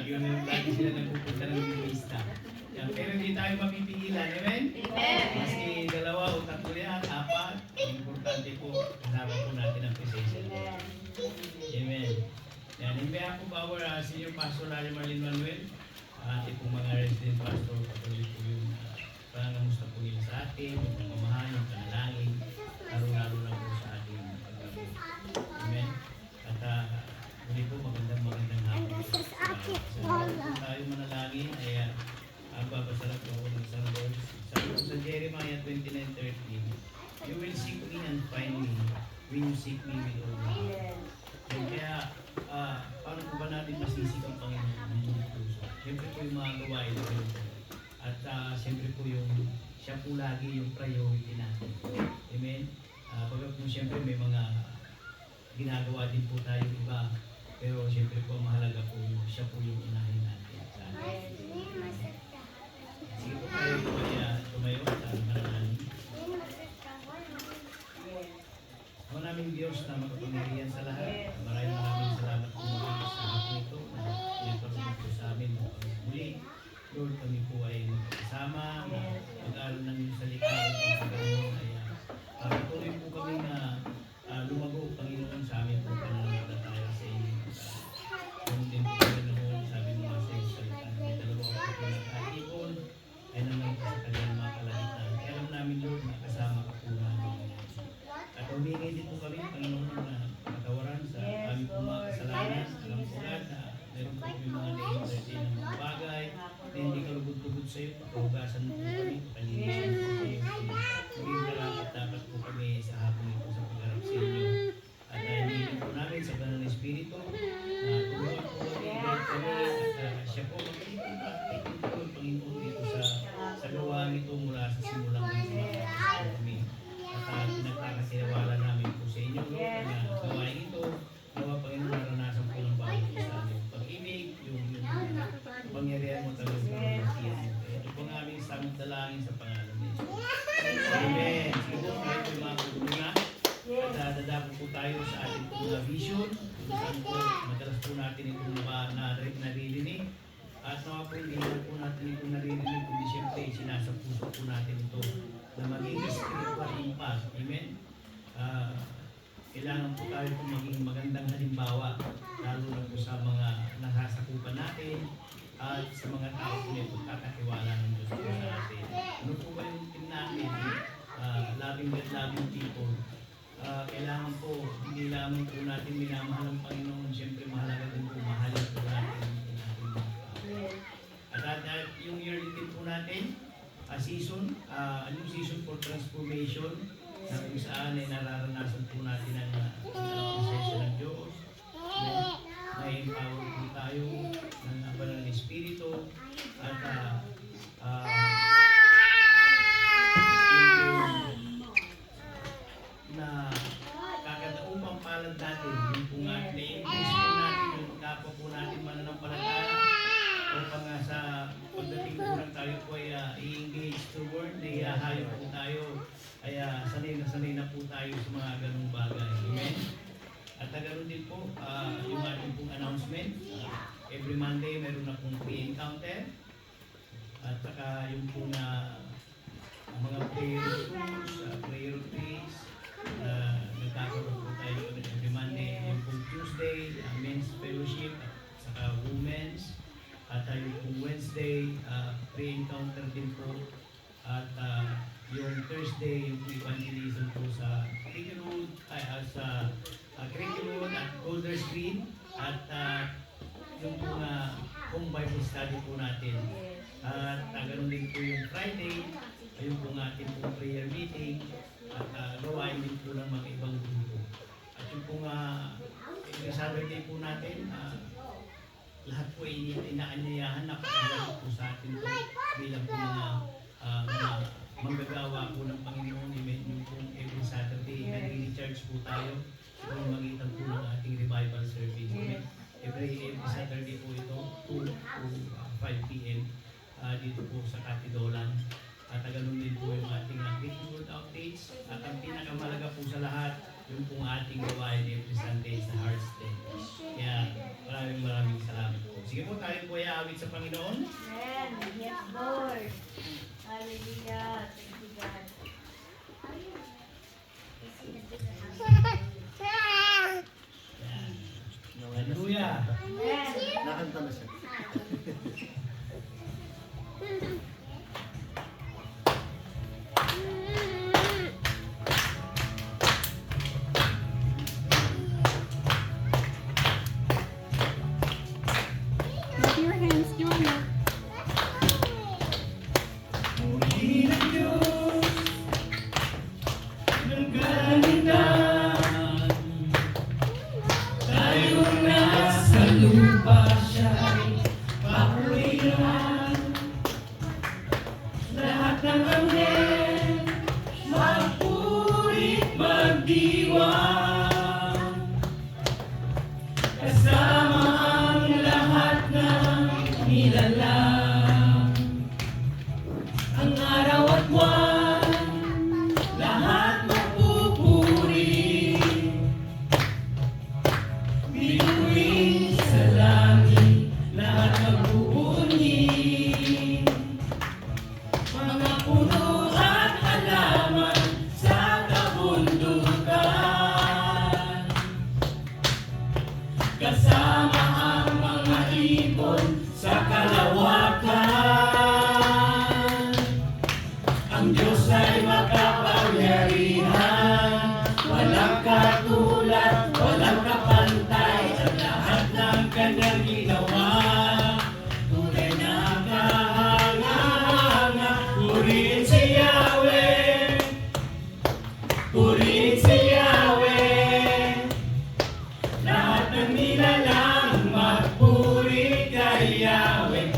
lagi sila nagpupunta ng lista. Pero hindi tayo mapipigilan, amen? Amen. Maski dalawa o tatlo yan, apat, importante po, kasama po natin ang presensya. Amen. Yan, in behalf of our Senior Pastor Larry Marlin Manuel, ating pong mga resident pastor, patuloy po yung pangangamusta po nila sa atin, yung pagmamahal, yung panalangin, lalo-lalo na po sa ating paggabi. Amen. At muli po, magandang hapon. Sa tayo manalangin, ay babasarap po ako ng isang verse. Sabi po sa Jeremiah 29:13, "You will seek me and find me when you seek me with all my heart." Kaya, paano po ba natin masisik ang Panginoon ng buong puso? Siyempre po yung mga gawain na gano'n po. At siyempre po siya po lagi yung priority natin. Amen? Pagka po siyempre may mga ginagawa din po tayo iba. Pero siyempre po mahalaga po siya po yung unahin natin. Sige po tayo tumayo at manalangin. Ako namin Diyos na makapangyarihan sa lahat. Maraming salamat po muli sa hapon ito na pinagpapagod po sa amin muli. Lord, kami po ay magkasama na mag-aaral ng iyong salita at ang Panginoon ay patuloy po kami na lumago, Panginoon, sa amin po pananampalataya sa inyo. Kung din po Panginoon, sabi mo nga sa iyong salita na may dalawa po po nag-aipon ay naman sa kanyang mga kalagitan. Kaya alam namin, Lord, na kasama ka po namin. At humingi din po kami, Panginoon, na patawaran sa aming po mga kasalanan. Alam po lahat na meron po kami mga na-entertain ng mga bagay na hindi kalugod-lugod sa iyo. Pagkahugasan mo po kami, palinisan po kayo. Maging karapat dapat po kami sa hapon ito sa pagharap sa inyo. At hinihiling po namin sa Banal na Espiritu na tulungan po kami at siya po mag-iipon at iipon, Panginoon, dito sa gawaang ito mula sa simulang ng mga kami. At pinagkakatiwala namin po sa inyo, Lord, na gawain ito, gawa Panginoon, naranasan po ng bawat isa ng pag-ibig, yung pangyarihan mo talagang pinagkakatiyan mo. Ito po ang aming samot-dalangin sa pangalan ni Jesus. Amen. Sige po, tayo po mga kutuna. At dadako po tayo sa ating pong vision. Kung saan po, madalas po natin itong naririnig. At nawa po, hindi lang po natin itong naririnig, kundi siyempre, sinasa puso po natin ito na maging spiritual impact. Amen? Kailangan po tayo po maging magandang halimbawa, lalo na po sa mga nasasakupan natin at sa mga tao po na pagkakatiwala ng Diyos po sa atin. Ano po ba yung team natin? Loving God, loving people. Kailangan po, hindi lamang po natin minamahal ang Panginoon, siyempre mahalaga din po, mahalin po natin ang ating mga tao. At yung yearly team po natin, season, yung season for transformation, na kung saan ay nararanasan po natin ang presensya ng Diyos, na-empower po tayo ng Banal na Espiritu, at na kakataupang palad natin, yung po nga, na-increase po natin yung kapwa po natin mananampalataya, upang sa pagdating po lang tayo po ay i-engage to word, na ihahayo po tayo, ay sanay na po tayo sa mga ganung bagay. Amen? At ganoon din po, yung ating pong announcement, every Monday meron na pong pre-encounter, at saka yung po na mga prayer tools, prayer trees, nagkakaroon po tayo every Monday, yung pong Tuesday, men's fellowship, at saka women's, at yung pong Wednesday, pre-encounter din po, at yung Thursday, yung evangelism po sa Creek Road, sa Creek Road at Golders Green, at yung po home Bible study po natin. At ganoon din po yung Friday, yung po ating po prayer meeting, at gawain din po ng mga ibang grupo. At yung po every Saturday po natin, lahat po ay inaanyayahan na pakilala po sa atin po bilang po mga manggagawa po ng Panginoon. Yung po every Saturday, nag-recharge po tayo sa magitan po ng ating revival service. Every Saturday po ito, 2 to 5 p.m. Dito po sa Katidolan. At ganoon din po yung ating Great Word Outreach. At ang pinakamalaga po sa lahat, yung pong ating gawain every Sunday sa Hearts Day. Kaya maraming salamat po. Sige po, tayo po ay aawit sa Panginoon. Amen. Yes, Lord. Hallelujah. Thank you, God. Yan. Hallelujah. Amen. Nakanta na siya. Clap your hands, Joanna. Muli ng Diyos ng kalangitan, tayo nasa lupa siya'y papurihan. Lahat ng anghel magpurit magdiwang, kasama ang lahat ng nilalang. Ang araw at buwan, lahat magpupuri. Bituin sa langit, lahat magbubunyi. Mga puno at halaman sa kabundukan, kasama ang mga ibon sa kalawakan. Ang Diyos ay makapangyarihan, walang katulad, walang kapantay. Ang lahat ng kanyang ginawa, tunay na kahanga-hanga. Purihin si Yahweh, purihin si Yahweh. Lahat ng nilalang magpuri kay Yahweh.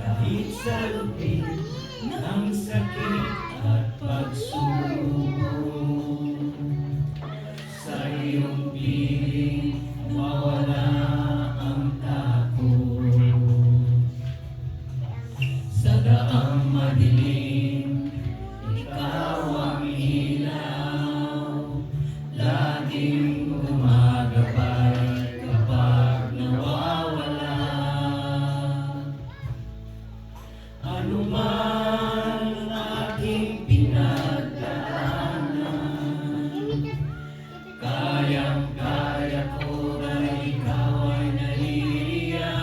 kahit sa lupit ng sakit at pagsubok. Sa iyong piling mawala ang takot. Sa daang madilim, ikaw ang ilaw, laging gumagabay kapag nawawala. Ano man aking pinagdaanan, kayang-kaya ko na ikaw ay nahihiyaan.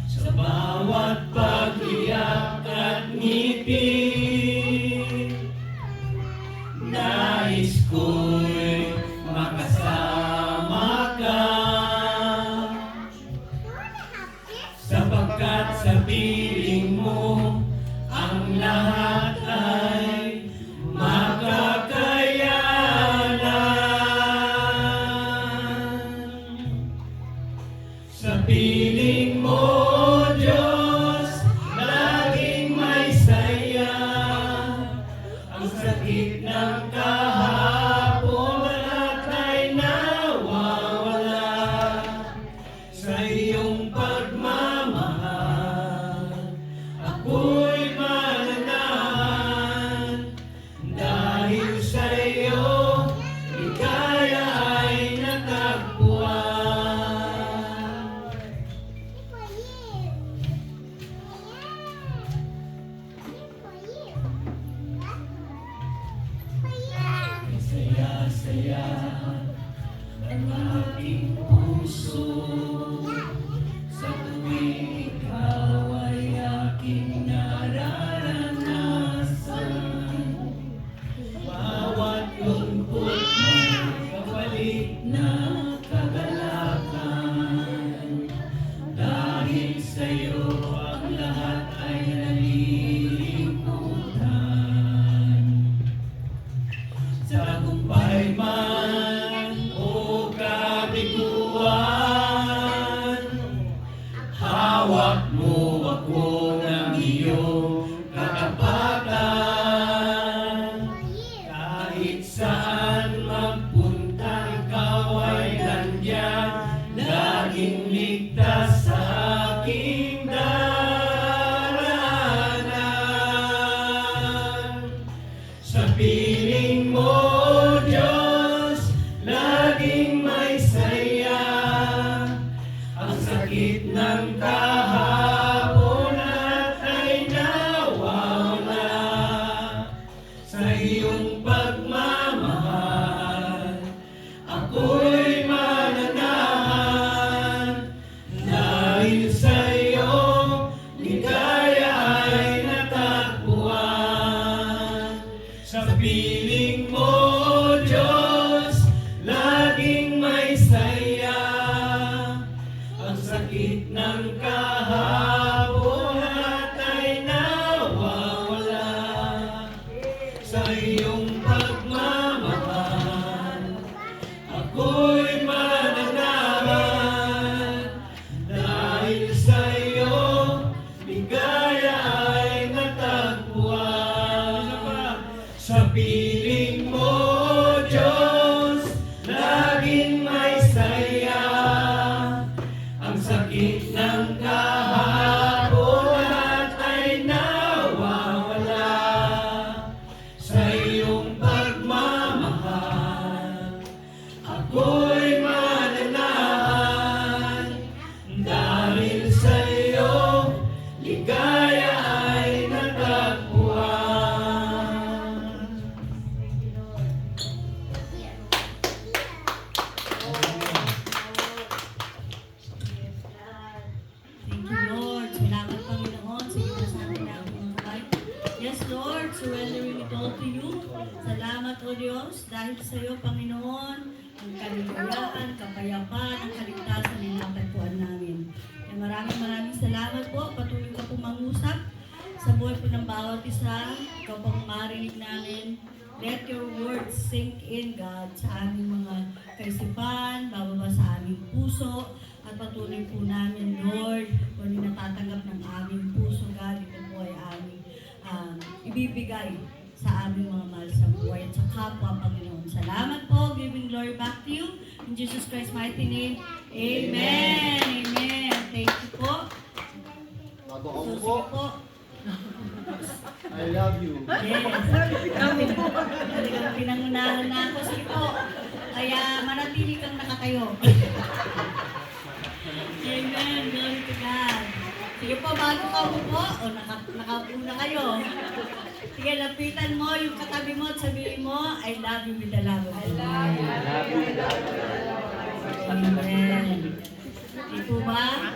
Sa bawat pag-iyak at ngipin, nais ko'y makasama ka. Sapagkat sa piling mo, ang lahat ay makakayanan. Sa piling mo, Diyos, laging may saya. Ang sakit ng kahapon, lahat ay nawawala. Sa iyong pagmamahal, ako'y mananahan. Dahil sa iyo, ligaya ay natagpuan. Saya-saya ang aking puso sa tuwing ikaw ay aking nararanasan. Bawat lungkot mo'y kapalit na kagalakan. Dahil sa'yo ang lahat ay nalilimutan. Tagumpay man o kabiguan, hawak mo ako ng iyong katapatan. Kahit saan magpunta, ikaw ay nandyan, laging ligtas sa aking daraanan. Sa piling mo, Diyos, laging may saya. Ang sakit ng kahapon at ay nawawala. Sa iyong pagmamahal, ako'y mananahan. Dahil sa iyo, ligaya ay natagpuan. Sa piling mo, Diyos, laging may saya. Ang sakit ng kahapon at ay nawawala. Sa iyong pagmamahal, ako'y mananahan. Dahil sa iyo, ligaya ay natagpuan. Sa piling mo, Diyos, laging may saya. Ang sakit ng kahapon at ay nawawala. Sa iyong pagmamahal, ako'y mananahan. Dahil sa iyo, ligaya ay natagpuan. Thank you, Lord. Salamat, Panginoon, sa iyo sa ating mga kamay. Yes, Lord, surrendering it all to you. Salamat, O Diyos, dahil sa iyo, Panginoon, ang kaligayahan, kapayapaan, ang kaligtasan ay natagpuan namin. Kaya maraming salamat po. Patuloy ka po mangusap sa buhay po ng bawat isa. Ikaw pong marinig namin. Let your words sink in, God, sa aming mga kaisipan, bababa sa aming puso, at Pagpatuloy po namin, Lord, kung ano natatanggap ng aming puso, God, ito po ay aming ibibigay sa aming mga mahal sa buhay at sa kapwa, Panginoon. Salamat po, giving glory back to you. In Jesus Christ's mighty name, Amen. Amen. Thank you po. Bago ako So, po, sige po. I love you. Yes. Talagang pinangunahan na ako. Sige po. Kaya manatili kang nakatayo. Amen. Glory to God. Sige po, bago ka po, o nakaupo na kayo. Sige, lapitan mo yung katabi mo at sabihin mo, I love you with the love of the Lord. Amen. Ito ba?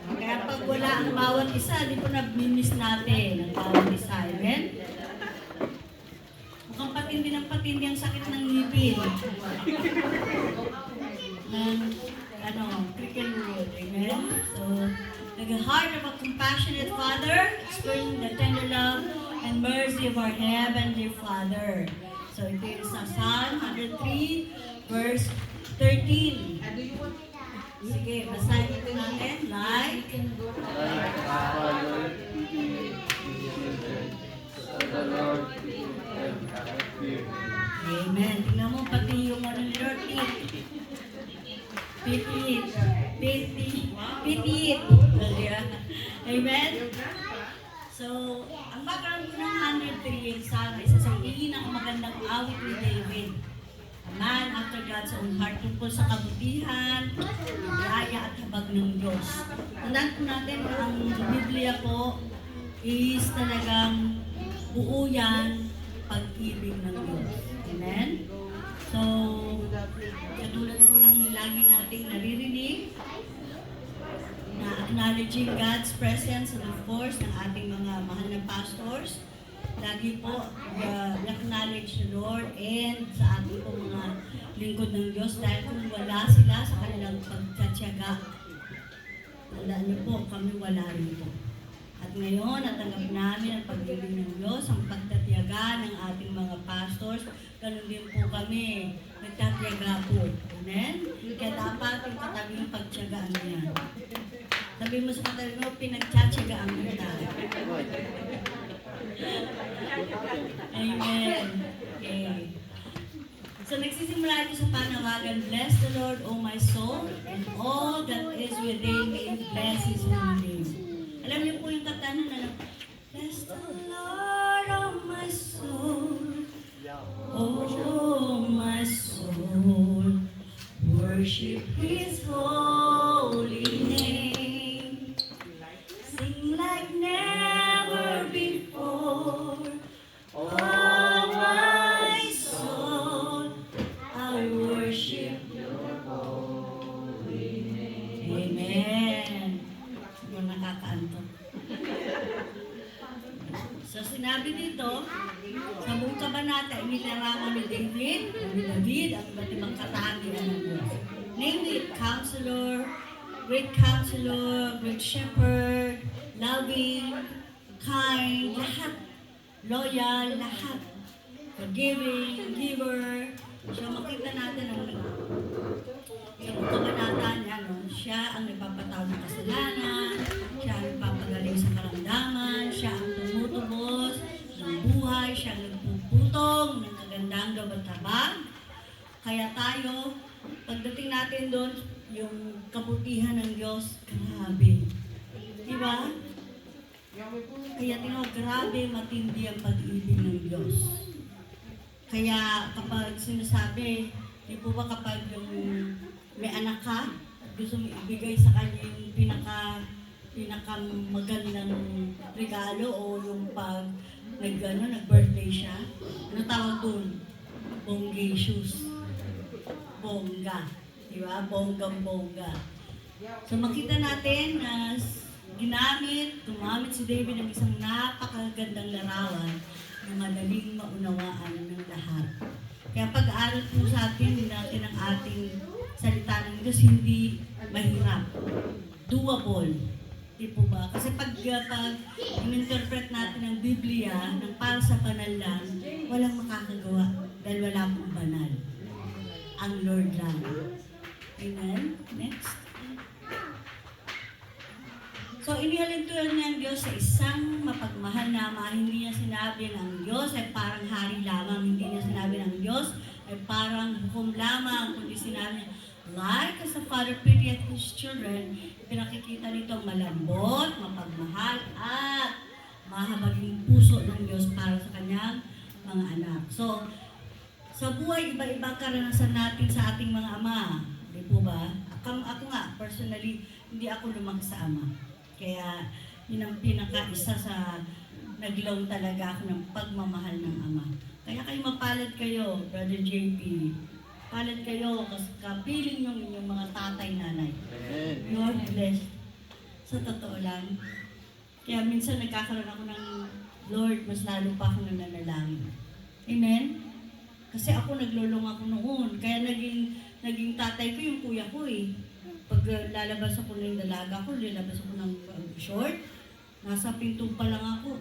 Kaya pag wala ang bawat isa, di po nabimiss natin ang bawat isa. Amen? Mukhang patindi ng patindi ang sakit ng ngipin. Ng, cricket road. Amen? So, the heart of a compassionate Father, experiencing the tender love and mercy of our Heavenly Father. So, ito is sa Psalm 103, verse 13. Sige, basahin ito natin. Like. Amen. Tingnan mo, pati yung ano ni Lord, pitit. Amen? So, ang background ko ng 103 yung Psalm, isa sa pinakamagandang awit ni David. A man after God's own heart, tungkol sa kabutihan, biyaya at habag ng Diyos. Tandaan po natin na ang Biblia po is talagang buo yan pag-ibig ng Diyos. Amen? So, katulad po ng lagi nating naririnig, na acknowledging God's presence and of course ng ating mga mahal na pastors, lagi po acknowledge the Lord and sa ating po mga lingkod ng Diyos dahil kung wala sila sa kanilang pagkatyaga, tandaan niyo po, kami wala rin po. At ngayon, natanggap namin ang pag-ibig ng Diyos, ang pagtatyaga ng ating mga pastors, ganun din po kami, nagtatyaga po. Amen? Kaya dapat yung katabi yung pagtyagaan niya. Sabi mo sa katabi mo, pinagtsatsagaan kita. Amen. Okay. So nagsisimula ito sa panawagan, bless the Lord, O my soul, and all that is within me, bless His holy name. Alam niyo po yung kanta na bless the Lord, O my soul, O my soul, worship His holy name, sing like never before. Oh, my soul, I worship your holy name. Amen. Yung nakakaanto. So sinabi dito, sa buong kabanata, inilarangan ni David, ang iba't ibang katangian ng Diyos. Namely, great counselor, great shepherd, loving, kind, lahat. Loyal, lahat. Forgiving, giver. So makita natin ang sa kabanata niya, no? Siya ang nagpapatawag ng kasalanan, siya ang nagpapagaling sa karamdaman, siya ang tumutubos ng buhay, siya ang nagpuputong ng kagandang gabatabag. Kaya tayo, pagdating natin doon, yung kabutihan ng Diyos, grabe. Diba? Kaya tingnan, grabe matindi ang pag-ibig ng Diyos. Kaya kapag sinasabi, di po ba kapag yung may anak ka, at gusto mo ibigay sa kanya yung pinakamagandang regalo o yung pag nag-birthday siya, ano tawag doon? Bongacious. Bongga. Di ba? Bonggang-bongga. So makita natin na gumamit si David ng isang napakagandang larawan na madaling maunawaan ng lahat. Kaya pag-aaral po sa atin natin ang ating salita ng Diyos, hindi mahirap. Doable. Di po ba? Kasi pag in-interpret natin ang Biblia ng para sa banal lang, walang makakagawa dahil wala pong banal. Ang Lord lang. Amen? Next. So, inihalintulad niya ang Diyos sa isang mapagmahal na ama. Hindi niya sinabi ng Diyos ay parang hari lamang. Hindi niya sinabi ng Diyos ay parang hukom lamang. Kundi sinabi niya, like as a father pitieth his children, pinakikita nito malambot, mapagmahal, at mahabaging puso ng Diyos para sa kanyang mga anak. So, sa buhay, iba-iba karanasan natin sa ating mga ama. Di po ba? Ako nga, personally, hindi ako lumaki sa ama. Kaya, yun ang pinaka-isa sa naglaw talaga ako ng pagmamahal ng ama. Kaya kayo mapalad kayo, Brother JP. Palad kayo, kasi kapiling yung inyong mga tatay, nanay. Amen. Lord bless. Sa totoo lang. Kaya minsan nagkakaroon ako ng Lord, mas lalo pa ako nananalangin. Amen? Kasi ako naglulong ako noon. Kaya naging tatay ko yung kuya ko eh. Pag lalabas ako ng dalaga ko, lalabas ako ng short, nasa pinto pa lang ako.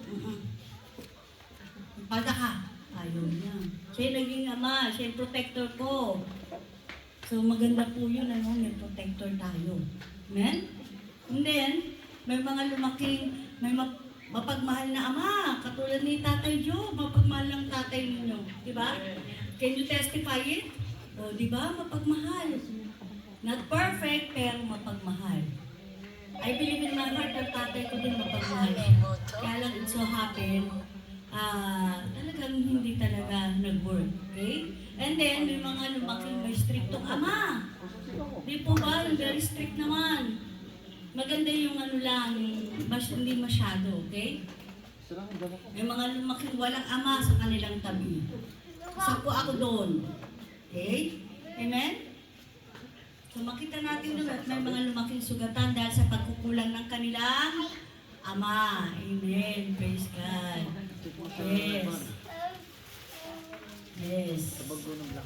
Pada ka. Ayaw niya. Siya yung naging ama, siya yung protector ko. So maganda po yun, may protector tayo. Amen? And then, may mga lumaking, mapagmahal na ama, katulad ni Tatay Joe, mapagmahal ng tatay ninyo. Diba? Can you testify it? O, diba? Mapagmahal. Not perfect, pero mapagmahal. I believe in my heart, ang tatay ko din mapagmahal siya. Kaya lang it so happen, talagang hindi talaga nag-work. Okay? And then, may mga lumaking may striktong ama. Di po ba? Yung very strict naman. Maganda yung lang, hindi masyado, okay? May mga lumaking walang ama sa kanilang tabi. Isa po ako doon. Okay? Amen? So makita natin doon at may mga lumaking sugatan dahil sa pagkukulang ng kanilang ama. Amen. Praise God. Yes. Yes.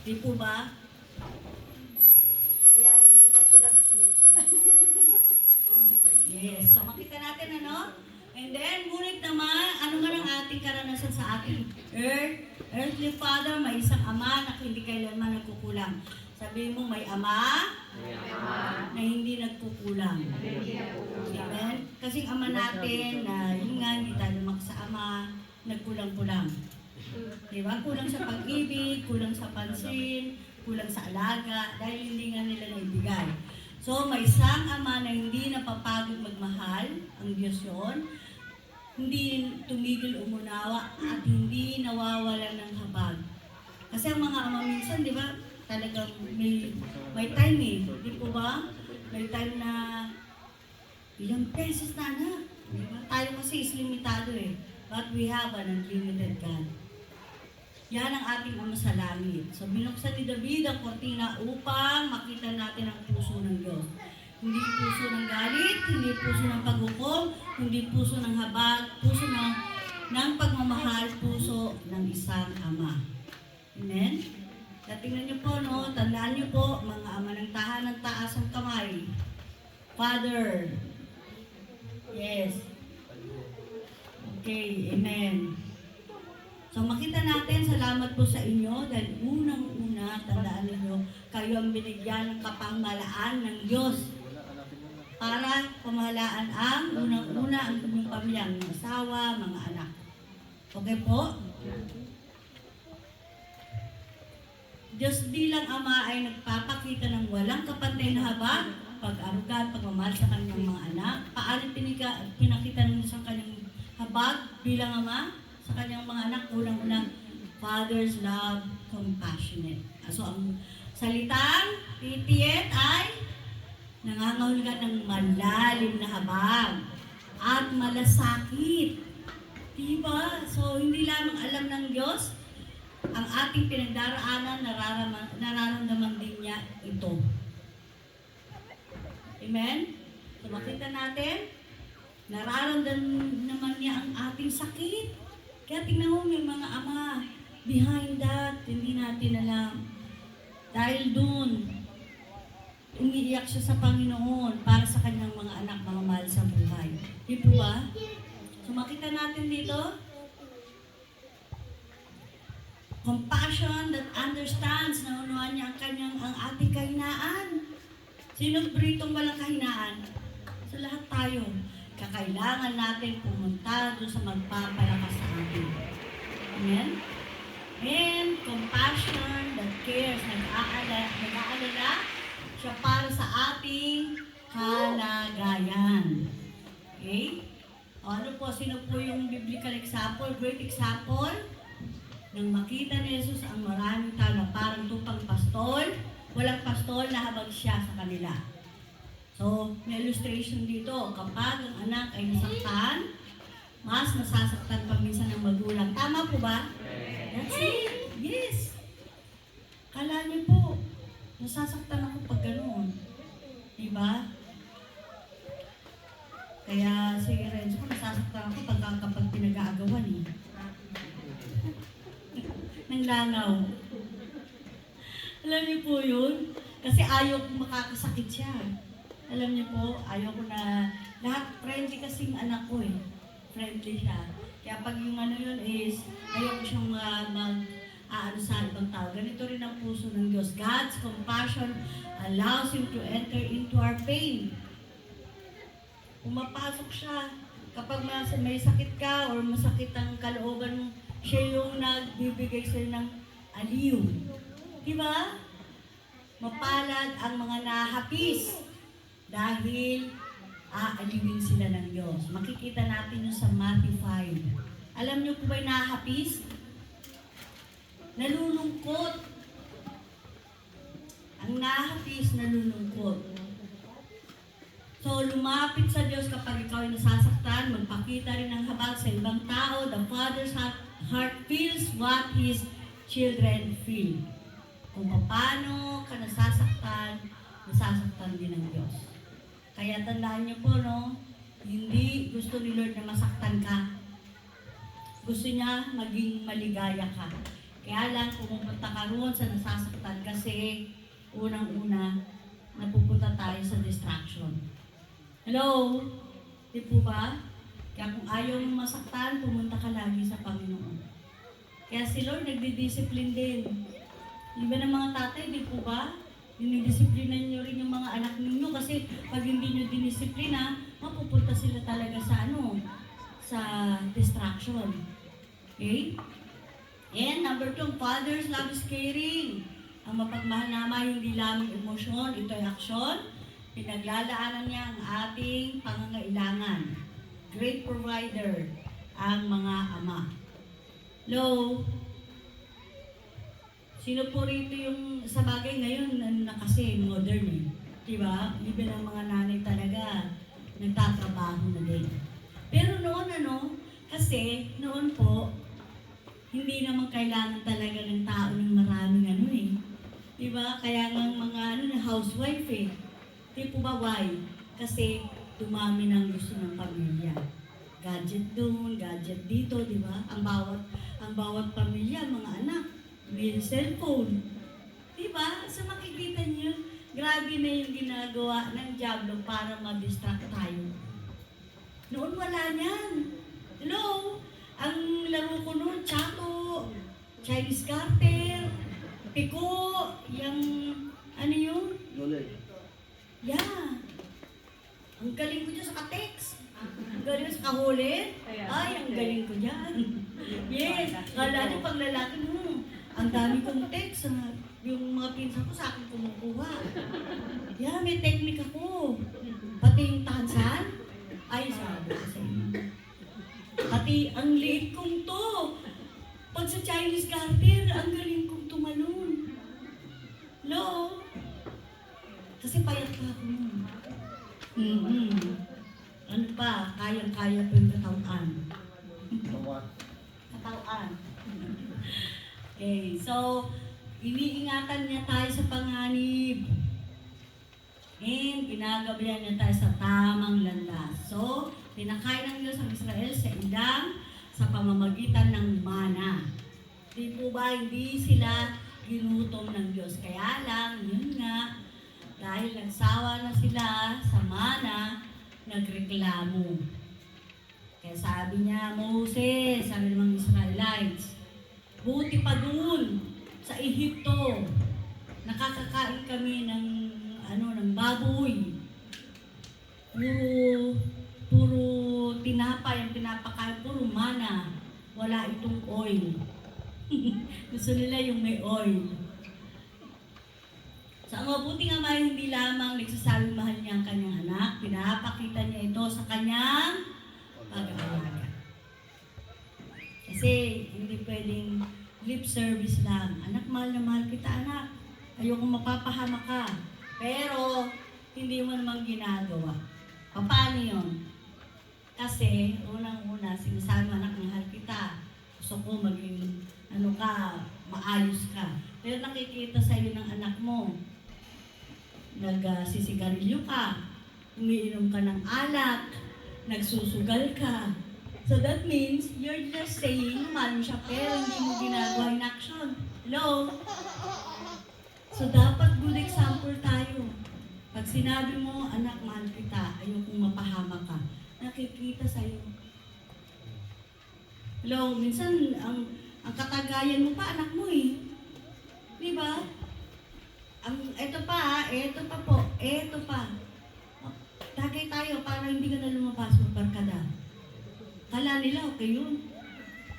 Di po ba? Ayahin siya sa pula, gusto niya yung pula. Yes. So makita natin ano? And then, ngunit naman, ano nga ang ating karanasan sa ating earthly father, may isang ama na hindi kailanman nagkukulang. Sabihin mo, may ama, na hindi nagkukulang. Amen? Kasing ama natin na yun nga, hindi tayo lumaki sa ama, nagkulang-kulang. Diba? Kulang sa pag-ibig, kulang sa pansin, kulang sa alaga, dahil hindi nga nila naibigay. So, may isang ama na hindi napapagod magmahal, ang Diyos yun, hindi tumigil umunawa, at hindi nawawalan ng habag. Kasi ang mga ama minsan, di ba, talagang may time eh, di po ba? May time na ilang pesos na anak. Diba? Tayo kasi is limitado eh. But we have an unlimited God. Yan ang ating ama sa langit. So binuksan ni David ang kortina upang makita natin ang puso ng Diyos. Hindi puso ng galit, hindi puso ng paghukom, hindi puso ng habag, puso ng pagmamahal, puso ng isang ama. Amen? Tingnan niyo po, no? Tandaan niyo po, mga ama ng tahanan, taas ang kamay. Father. Yes. Okay, amen. So makita natin, salamat po sa inyo dahil unang-una, tandaan ninyo, kayo ang binigyan ng kapamahalaan ng Diyos para pamahalaan ang unang-una ang inyong pamilya, mga asawa, mga anak. Okay po? Diyos bilang Ama ay nagpapakita ng walang kapantay na habag, pag-arugan, pagmamahal sa kanyang mga anak. Paano pinakita ng sa kanyang habag bilang Ama sa kanyang mga anak? Unang-unang, Father's love, compassionate. So ang salitang titiyet ay nangangahulugan ng malalim na habag at malasakit. Diba? So hindi lamang alam ng Diyos ang ating pinagdaraanan, nararamdaman din niya ito. Amen? So makita natin, nararamdaman naman niya ang ating sakit. Kaya tingnan mo, may mga ama, behind that, hindi natin alam. Dahil dun, umiiyak siya sa Panginoon para sa kanyang mga anak, mga mahal sa buhay. Di po ba? So makita natin dito, compassion that understands, naunuan niya ang ating kahinaan. Sinong britong walang kahinaan? Sa lahat tayo. Kakailangan natin pumunta doon sa magpapalakas sa atin. Amen? And compassion that cares, nag-aalala siya para sa ating kalagayan. Okay? O, ano po, sino po yung biblical example, great example? Nang makita ni Jesus ang maraming tao na parang tupang pastol, walang pastol na habang siya sa kanila. So, may illustration dito, kapag ang anak ay nasaktan, mas nasasaktan pa minsan ng magulang. Tama po ba? That's it. Yes. Kala niyo po, nasasaktan ako pag ganoon. Diba? Kaya si Renzo, nasasaktan ako kapag pinag-aagawan eh. Nang langaw. Alam niyo po yun? Kasi ayaw kong makakasakit siya. Alam niyo po, ayaw ko na lahat friendly kasing anak ko eh. Friendly siya. Kaya pag yung ano yun is, ayaw ko siyang aano sa ibang tao. Ganito rin ang puso ng Diyos. God's compassion allows Him to enter into our pain. Pumapasok siya. Kapag may sakit ka or masakit ang kalooban mo, siya yung nagbibigay sa'yo ng aliw. Diba? Mapalad ang mga nahapis dahil aaliwin sila ng Diyos. Makikita natin yun sa Matthew 5. Alam niyo po ba'y nahapis? Nalulungkot. Ang nahapis, nalulungkot. So, lumapit sa Diyos kapag ikaw ay nasasaktan, magpakita rin ng habag sa ibang tao. The Father's heart feels what His children feel. Kung paano ka nasasaktan din ng Diyos. Kaya tandaan niyo po, no? Hindi gusto ni Lord na masaktan ka. Gusto niya maging maligaya ka. Kaya lang, pumupunta ka roon sa nasasaktan kasi unang-una, napupunta tayo sa distraction. Hello? Di po ba? Kaya kung ayaw mong masaktan, pumunta ka lagi sa Panginoon. Kaya si Lord nagdi-discipline din. Di ba ng mga tatay, di po ba? Dinidisiplinan nyo rin yung mga anak ninyo kasi pag hindi nyo dinisiplina, mapupunta sila talaga sa sa distraction. Okay? And number 2, Father's love is caring. Ang mapagmahal na ama, hindi lamang emosyon, ito ay aksyon. Pinaglalaanan niya ang ating pangangailangan. Great provider ang mga ama. Hello? Sino po rito yung sa bagay ngayon na kasi modern eh? Diba? Even ang mga nanay talaga nagtatrabaho na din. Pero noon kasi noon po, hindi naman kailangan talaga ng tao ng maraming eh. Diba? Kaya nga mga housewife eh. Di po ba why? Kasi dumami ng gusto ng pamilya. Gadget doon, gadget dito, di ba? Ang bawat pamilya, mga anak, may cellphone. Di ba? So makikita niyo, grabe na yung ginagawa ng diablo para ma-distract tayo. Noon wala niyan. Hello? Ang laro ko noon, Chato, Chinese Garter, Piko, yung ano yun? Lole. Yeah. Ang galing ko dyan sa ka-text. Ang galing ko sa kahuli. Ay, ang galing ko dyan. Yes. Kala niyo pag lalaki mo, ang dami kong text. Yung mga pinsan ko sa akin kumukuha. Yeah, may technique ako. Pati yung tansan. Ay, sabi ko sa inyo. Pati ang liit kong to. Pag sa Chinese Garter, ang galing kong tumalon. Hello? Kasi payat pa ako nun. Ano pa? Kayang-kaya po yung katawan. Katawan. Okay, so, iniingatan niya tayo sa panganib. And ginagabayan niya tayo sa tamang landas. So, pinakain ng Diyos ang Israel sa ilang sa pamamagitan ng mana. Di po ba, hindi sila ginutom ng Diyos. Kaya lang, yun nga, dahil nagsawa na sila sa mana, nagreklamo. Kaya sabi niya, Moses, sabi ng mga Israelites, buti pa dun sa Ehipto, nakakakain kami ng ng baboy. Puro tinapay ang pinapakain, puro mana. Wala itong oil. Gusto nila yung may oil. Sa mabuting ama, hindi lamang nagsasabing mahal niya ang kanyang anak, pinapakita niya ito sa kanyang pag-aalaga. Kasi hindi pwedeng lip service lang. Anak, mahal na mahal kita, anak. Ayoko mapapahama ka. Pero, hindi mo naman ginagawa. Paano yun? Kasi, unang-una, sinasabi mo, anak, mahal kita. Gusto ko maging, maayos ka. Pero nakikita sa'yo ng anak mo, nagsisigarilyo ka, umiinom ka ng alak, nagsusugal ka. So that means, you're just saying, mahal mo siya, pero hindi mo ginagawa in action. Hello? So dapat good example tayo. Pag sinabi mo, anak, mahal kita, ayokong mapahama ka, nakikita sa'yo. Hello? Minsan, ang katagayan mo pa, anak mo eh. Di ba? Ito pa po. Tagay tayo para hindi ka na lumabas ng barkada. Kala nila, okay yun.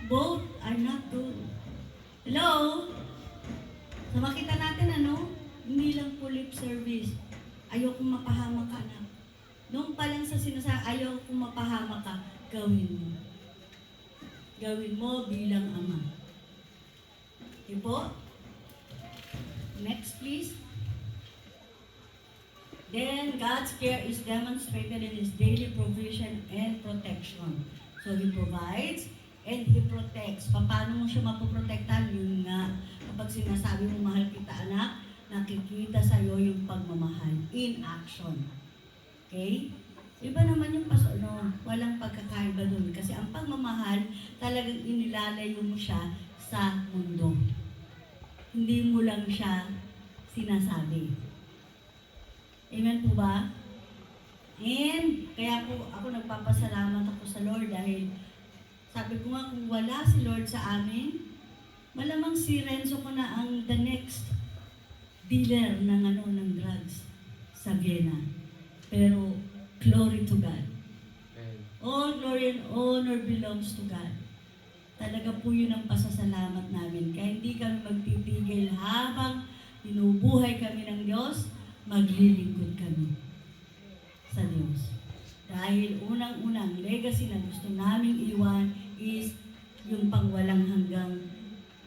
Both are not good. Hello? So makita natin hindi lang po lip service. Ayokong mapahama ka na. Noong pa lang sa sinasabi, ayokong mapahama ka, gawin mo. Gawin mo bilang ama. Okay po? Next, please. Then, God's care is demonstrated in His daily provision and protection. So, He provides and He protects. Paano mo siya mapoprotektan? Yun nga, kapag sinasabi mo, mahal kita anak, nakikita sa'yo yung pagmamahal in action. Okay? Iba naman yung walang pagkakaiba dun. Kasi ang pagmamahal, talagang inilalayo mo siya sa mundo. Hindi mo lang siya sinasabi. Amen po ba? And kaya po ako nagpapasalamat ako sa Lord dahil sabi ko nga kung wala si Lord sa amin, malamang si Renzo ko na ang the next dealer ng drugs sa Vienna. Pero glory to God. All glory and honor belongs to God. Talaga po yun ang pasasalamat namin. Kaya hindi kami magtitigil habang binubuhay kami ng Diyos, maglilingkod kami sa Diyos. Dahil unang-unang legacy na gusto naming iwan is yung pangwalang hanggang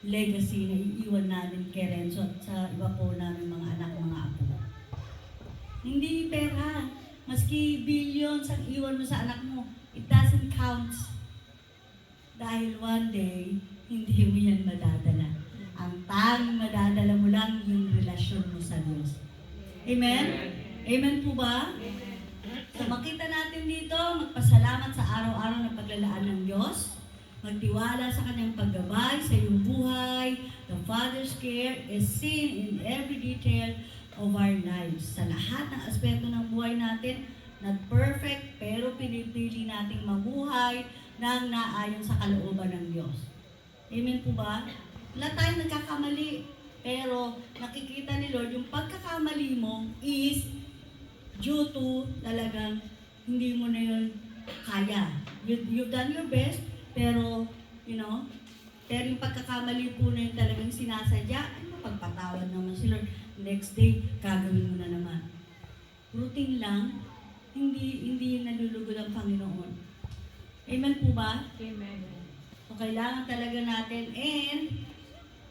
legacy na iiwan namin kay Renzo at sa iba po namin mga anak, mga apo. Hindi pera. Maski billions ang iwan mo sa anak mo, it doesn't count. Dahil one day, hindi mo yan madadala. Ang tanging madadala mo lang yung relasyon mo sa Diyos. Amen? Amen po ba? So makita natin dito, magpasalamat sa araw-araw na paglalaan ng Diyos, magtiwala sa kanyang paggabay sa iyong buhay. The Father's care is seen in every detail of our lives. Sa lahat ng aspeto ng buhay natin, not perfect, pero pinipili nating mabuhay nang naayon sa kalooban ng Diyos. Amen po ba? Wala tayong nagkakamali. Pero nakikita ni Lord, yung pagkakamali mo is due to talagang hindi mo na yun kaya. You've done your best, pero, pero yung pagkakamali po na yun talagang sinasadya, pagpatawad naman si Lord. Next day, gagawin mo na naman. Routine lang, hindi nalulugod ang Panginoon. Amen po ba? Amen. So, kailangan talaga natin. And,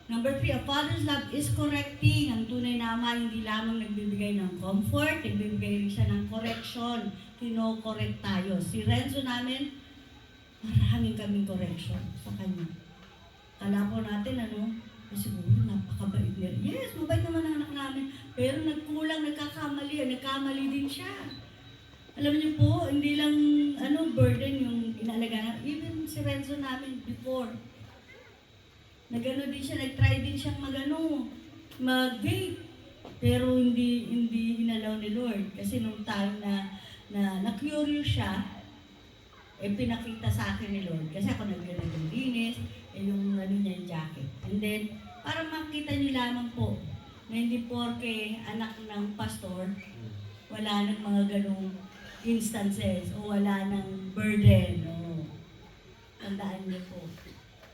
number 3, a father's love is correcting. Ang tunay na ama, hindi lamang nagbibigay ng comfort, nagbibigay rin siya ng correction. Kino-correct tayo. Si Renzo namin, maraming kaming correction sa kanya. Kala po natin, siguro napakabait niya. Yes, mabait naman ang anak namin. Pero nagkulang, nagkamali din siya. Alam niyo po, hindi lang burden yung inaalagaan. Even si Renzo namin before, din siya, nag-try din siyang mag-vape. Pero hindi inalaw ni Lord. Kasi nung time na curious siya, pinakita sa akin ni Lord. Kasi ako naglinis, yung niya yung jacket. And then, para makita niyo lamang po na hindi porke anak ng pastor, wala nang mga ganong instances o wala nang burden. No. Tandaan niyo po.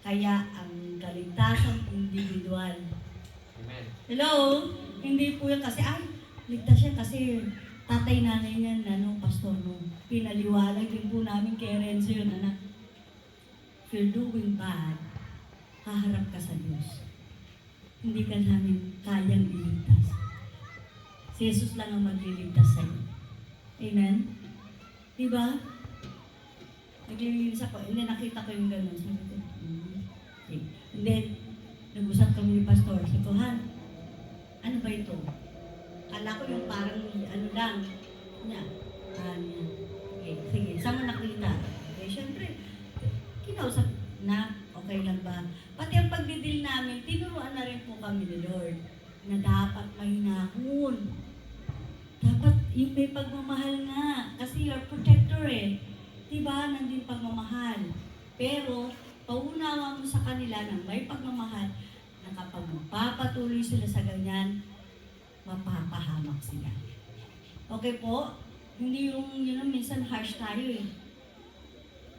Kaya ang kaligtasan individual. Amen. Hello? Hindi po yan kasi, ligtas siya kasi tatay nanay niya pastor no. Pinaliwanag din po namin kay Renzo yun, anak. If you're doing bad, haharap ka sa Diyos. Hindi ka namin kayang iligtas. Si Jesus lang ang magliligtas sa iyo. Amen? Diba? Naglilinis ako. Hindi, nakita ko yung gano'n. Sabi ko, okay. And then, nag-usap kami ni Pastor. Sabi ko, Han, ano ba ito? Kala ko yung parang ano lang. Niya. Niya. Okay, sige. Saan mo nakita? Okay, syempre, kinausap na, okay lang ba? Pati ang pagdidil namin, tinuruan na rin po kami ni Lord na dapat mahinahon. Dapat yung may pagmamahal nga. Kasi you're protector eh. Diba? Nandun pagmamahal. Pero, paunawa mo sa kanila na may pagmamahal na kapag magpapatuloy sila sa ganyan, mapapahamak sila. Okay po? Hindi yung, minsan harsh tayo eh.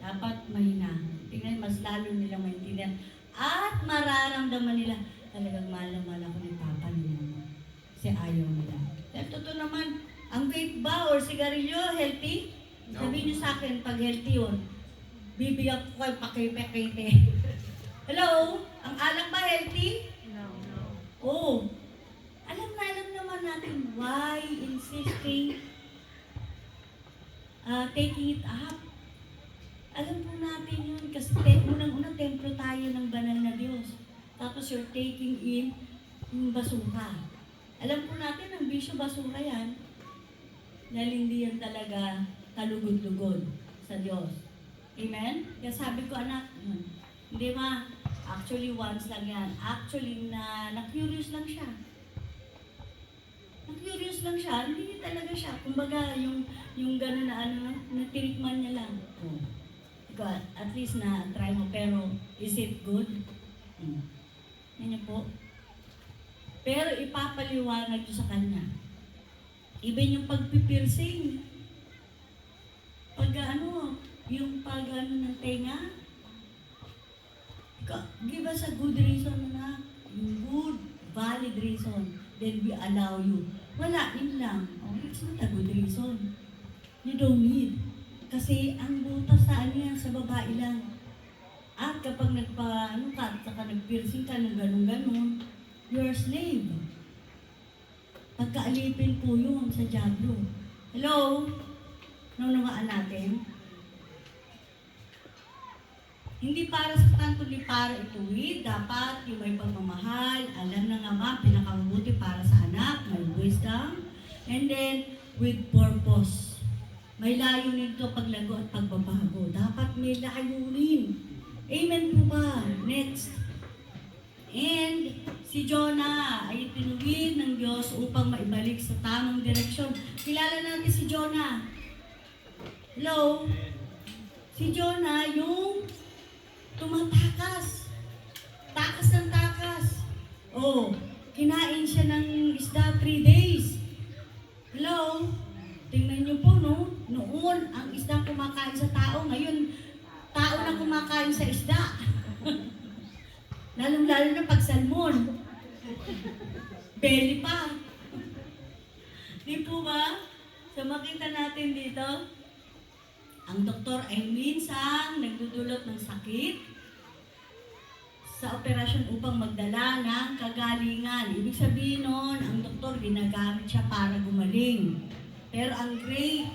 Dapat mahinahon. Tingnan, mas lalo nilang maintindihan. At mararamdaman nila, talagang mahal na mahal ako ni Papa nila. Kasi ayaw nila. Dahil totoo naman, ang vape ba or sigarilyo, healthy? No. Sabihin niyo sa akin, pag healthy yun, bibigyan ko kayo pakipekite. Hello? Ang alak ba healthy? No. Oo. Alam naman natin why insisting taking it up. Alam po natin yun kasi unang-una templo tayo ng banal na Diyos. Tapos you're taking in yung basura. Alam po natin ang bisyo basura yan. Dahil hindi yan talaga kalugod-lugod sa Diyos. Amen? Kaya sabi ko, anak, hindi ma, actually once lang yan. Actually, na-curious lang siya. Na-curious lang siya, hindi talaga siya. Kumbaga, yung gano'n na natirikman niya lang. Ikaw, at least na-try mo, pero is it good? Yan po. Pero ipapaliwanag ko sa kanya. Even yung pagpipiercing, yung ng tenga, give us a good reason na, yung good, valid reason, then we allow you. Wala, yun lang. Oh, it's not a good reason. You don't need. Kasi ang butas sa yan, sa babae lang. At kapag saka nag-piercing ka ng ganun-ganun, you're a slave. Pagkaalipin po yun sa Diablo. Hello? Nunungaan natin? Hindi para sa kanto, kundi para ituwid. Dapat yung may pagmamahal, alam ng Ama, pinakamubuti para sa anak, may wisdom, and then with purpose. May layunin ito paglago at pagbabago. Dapat may layunin. Amen po ba? Next. And si Jonah ay tinuwid ng Diyos upang maibalik sa tamang direksyon. Kilala natin si Jonah. Hello? Si Jonah yung tumatakas. Takas ng takas. Oh, kinain siya ng isda 3 days. Hello? Tingnan niyo po, no? Noon, ang isda kumakain sa tao. Ngayon, tao na kumakain sa isda. Lalong-lalo na pag salmon. Belly pa. Di po ba? So makita natin dito, ang doktor ay minsan nagdudulot ng sakit sa operasyon upang magdala ng kagalingan. Ibig sabihin nun, ang doktor ginagamit siya para gumaling. Pero ang great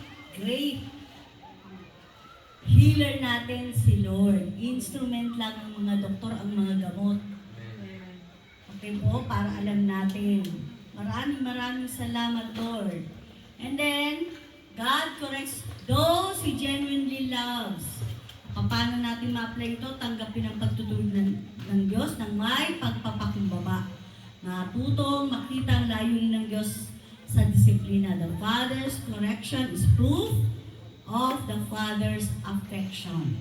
healer natin si Lord. Instrument lang ang mga doktor, ang mga gamot. Okay po, para alam natin. Maraming salamat, Lord. And then, God corrects those He genuinely loves. Paano natin ma-apply ito? Tanggapin ang pagtutuwid ng Diyos ng may pagpapakumbaba. Matutong makita ang layunin ng Diyos sa disiplina. The Father's correction is proof of the Father's affection.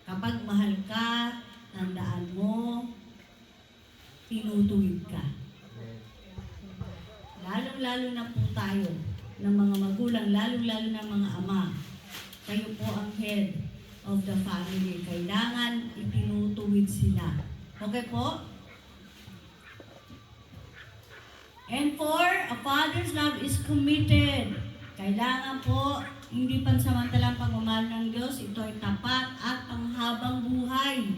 Kapag mahal ka, tandaan mo, tinutuwid ka. lalong-lalo na po tayo ng mga magulang, lalong-lalo na mga ama. Kayo po ang head of the family. Kailangan itinutuwid sila. Okay po? And four, a father's love is committed. Kailangan po, hindi pansamantalang pagmamahal ng Diyos, ito ay tapat at panghabang buhay.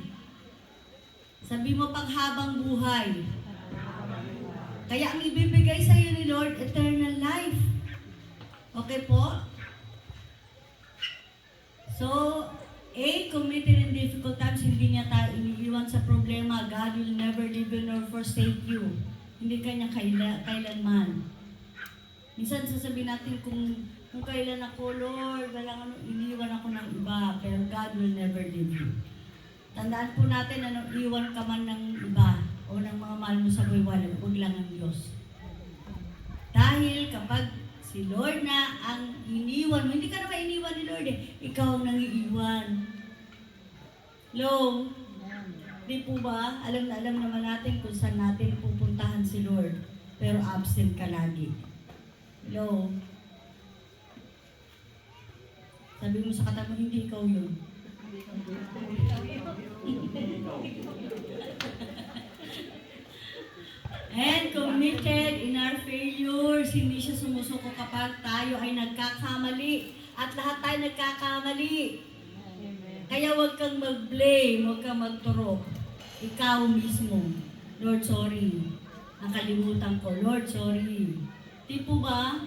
Sabi mo, panghabang buhay. Kaya ang ibibigay sa iyo ni Lord, eternal life. Okay po? So, A, committed in difficult times, hindi niya tayo iniiwan sa problema. God will never leave you nor forsake you. Hindi kanya kailanman. Minsan sasabihin natin kung kailan ako, Lord, walang iniwan ako ng iba, pero God will never leave you. Tandaan po natin na iwan ka man ng iba o ng mga mahal mo sa buhay, huwag lang ang Diyos. Dahil kapag si Lord na ang iniwan mo, hindi ka naman iniwan ni Lord eh, ikaw ang nangiiwan. Hello? Di po ba? Alam na alam naman natin kung saan natin pupuntahan si Lord, pero absent ka lagi. Hello? Sabi mo sa katabi, hindi ikaw yun. And committed in our failures. Hindi siya sumusuko kapag tayo ay nagkakamali. At lahat tayo nagkakamali. Kaya huwag kang mag-blame, huwag kang magturok. Ikaw mismo. Lord, sorry. Nakalimutan ko. Lord, sorry. Di po ba?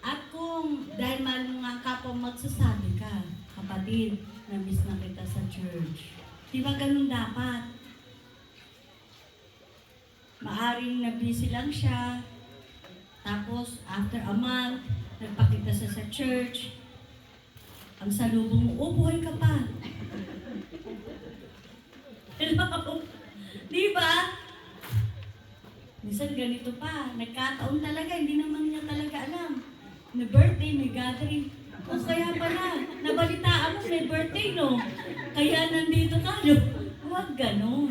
At kung dahil mahal mo nga kapwa magsasabi ka, kapatid, na-miss na kita sa church. Di ba ganun dapat? Maaring na-busy lang siya. Tapos, after a month, nagpakita siya sa church. Ang salubong mo, oh, buhay ka pa. Hello? Di ba? Minsan ganito pa, nagkataon talaga, hindi naman niya talaga alam. May birthday, may gathering. O kaya pala, nabalitaan mo, may birthday, no? Kaya nandito ka, no? Huwag ganon.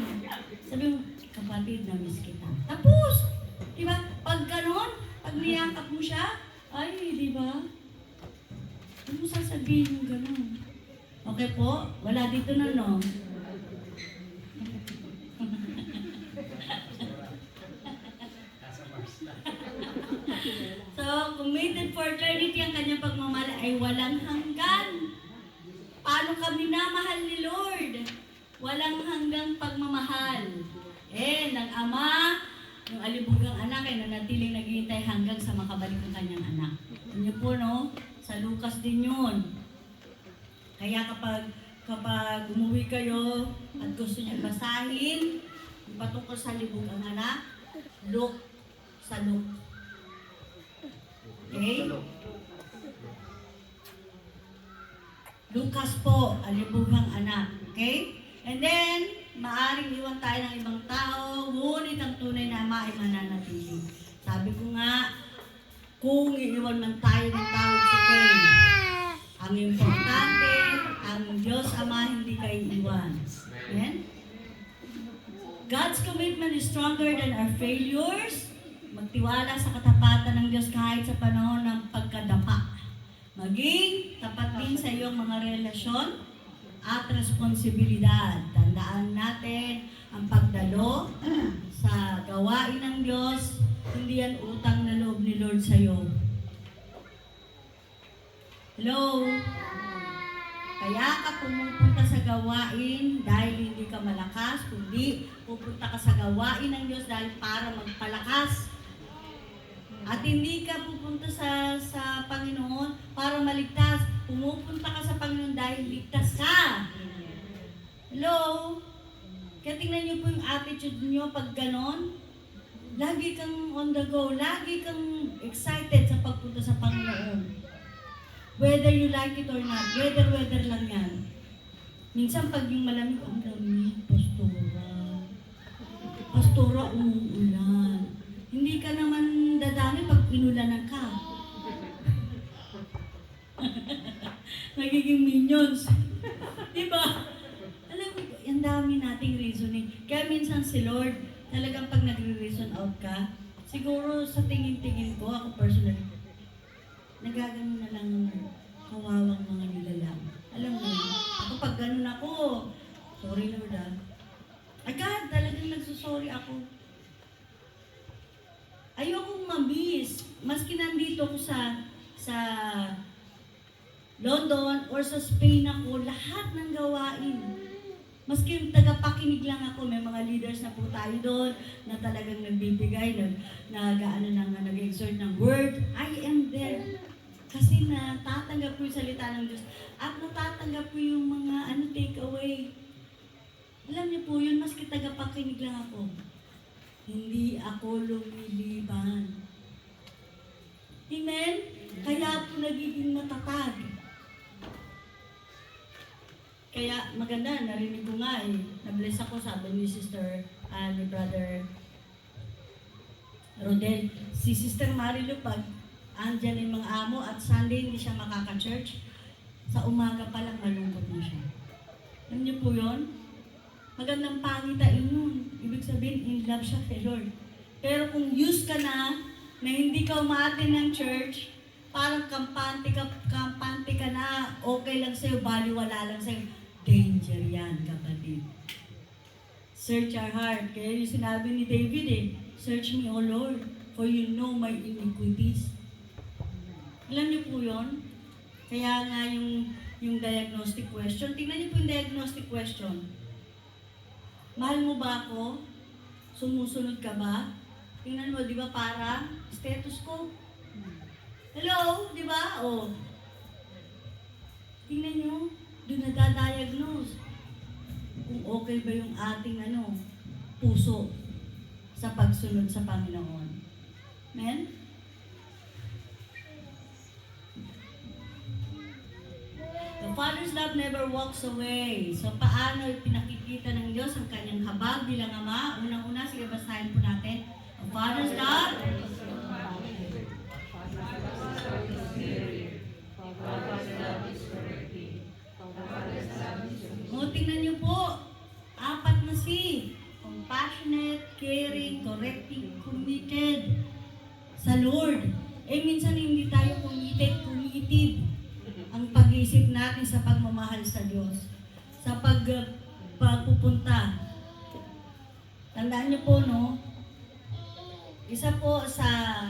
Sabi mo, kapatid, na-miss kita. Tapos, di ba? Pag ganon, pag niyakap mo siya, ay, di ba? Ano mo sasabihin yung ganon? Okay po? Wala dito na, no? So, committed for eternity ang kanyang pagmamahal ay walang hanggan. Paano kami namahal ni Lord? Walang hanggang pagmamahal. Ng Ama, yung alibugang anak ay nanatiling naghihintay hanggang sa makabalik ang kanyang anak. Inyo po, no? Sa Lucas din yun. Kaya kapag umuwi kayo at gusto niyo basahin, yung patungkol sa libugang anak, look sa Luke. Okay? Lucas po, alibughang anak. Okay? And then, maaring iwan tayo ng ibang tao, ngunit ang tunay na ama ay mananatili. Sabi ko nga, kung iiwan man tayo ng tawag si Cain, ang importante, ang Diyos Ama hindi kayo iwan. Amen? God's commitment is stronger than our failures. Magtiwala sa katapatan ng Diyos kahit sa panahon ng pagkadapa. Maging tapat din sa iyong mga relasyon at responsibilidad. Tandaan natin ang pagdalo sa gawain ng Diyos, hindi yan utang na loob ni Lord sa iyo. Hello? Kaya ka pumupunta sa gawain dahil hindi ka malakas, kundi pupunta ka sa gawain ng Diyos dahil para magpalakas. At hindi ka pupunta sa Panginoon para maligtas. Pumupunta ka sa Panginoon dahil ligtas ka. Hello? Kaya tingnan niyo po yung attitude niyo pag ganon. Lagi kang on the go. Lagi kang excited sa pagpunta sa Panginoon. Whether you like it or not. Weather lang yan. Minsan pag yung malamig, ang lamig, Pastora, umuulan. Hindi ka naman dadami pag inulanan ka. Nagiging minions. Diba? Alam mo, ang dami nating reasoning. Kaya minsan si Lord, talagang pag nagre-reason out ka, siguro sa tingin-tingin ko, ako personally, nagagano na lang kawawang mga nilalang. Alam mo, ako pag ganun ako, sorry Lord agad talagang nagsusorry ako. Ayokong mamiss, maski nandito ko sa London or sa Spain ako, lahat ng gawain. Maski yung tagapakinig lang ako, may mga leaders na po tayo doon na talagang nagbibigay, nag-exhort ng word. I am there. Kasi natatanggap ko yung salita ng Diyos at natatanggap ko yung mga take away. Alam niyo po yun, maski tagapakinig lang ako. Hindi ako lumiliban. Amen? Kaya ako nagiging matatag. Kaya maganda, narinig ko nga na-bless ako, sabi ni Sister, ni Brother Rodel. Si Sister Marilu, pag andyan yung mga amo at Sunday hindi siya makaka-church, sa umaga pa lang malungkot na siya. Alam niyo po yun? Magandang pangitain yun. Ibig sabihin, in love siya kay Lord. Pero kung used ka na hindi ka umaatin ng church, parang kampante ka na, okay lang sa'yo, baliwala lang sa'yo. Danger yan, kapatid. Search our heart. Kaya yung sinabi ni David search me, O Lord, for you know my iniquities. Alam niyo po yun? Kaya nga yung diagnostic question, tingnan niyo po yung diagnostic question. Mahal mo ba ako? Sumusunod ka ba? Tingnan mo, di ba parang stethoscope? Hello, di ba? O. Tingnan nyo, doon nadadiagnose kung okay ba yung ating puso sa pagsunod sa Panginoon. Amen? The Father's love never walks away. So, paano pinakikita ng Diyos ang kanyang habag bilang Ama? Unang-una, sige, basahin po natin. The Father's love. O, tingnan niyo po. 4 na C. Compassionate, caring, correcting, committed sa Lord. Minsan hindi tayo committed ang pag-iisip natin sa pagmamahal sa Diyos, sa pagpupunta. Tandaan niyo po, isa po sa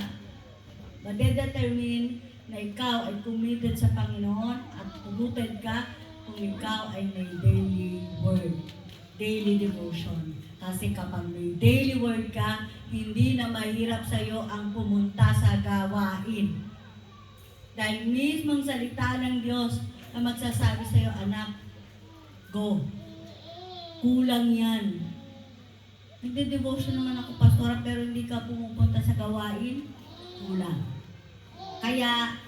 madedetermine na ikaw ay committed sa Panginoon at rooted ka kung ikaw ay may daily word, daily devotion. Kasi kapag may daily word ka, hindi na mahirap sa iyo ang pumunta sa gawain. Dahil mismong salita ng Diyos ang magsasabi sa iyo, anak, go. Kulang yan. Nagde-devotion naman ako, pastora, pero hindi ka pumupunta sa gawain, kulang. Kaya,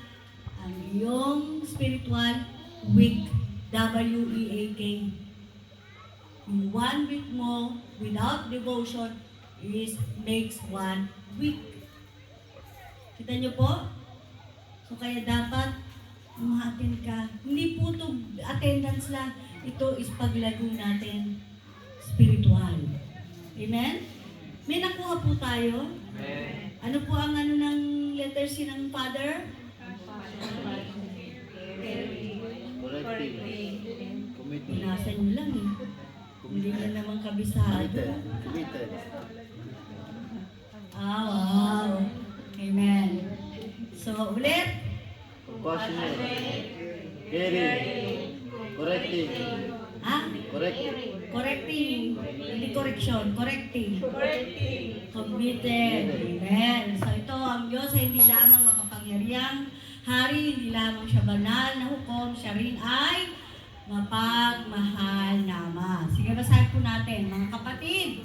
ang iyong spiritual week, W-E-A-K, yung 1 week mo without devotion makes 1 week. Kita niyo po? So kaya dapat umaten ka. Hindi po ito attendance lang. Ito is paglago natin spiritual. Amen? May nakuha po tayo? Amen. Ano po ang ng letter C ng Father? Binasa nyo lang Hindi na naman kabisado. Committed. Wow. Amen. So, ulit. Compassionate. Caring. Correcting. Correcting. Hindi correction. Correcting. Committed. Amen. So, ito ang Diyos ay hindi lamang makapangyarihang hari, hindi lamang siya banal na hukom, siya rin ay mapagmahal na Ama. Sige, basahin po natin, mga kapatid.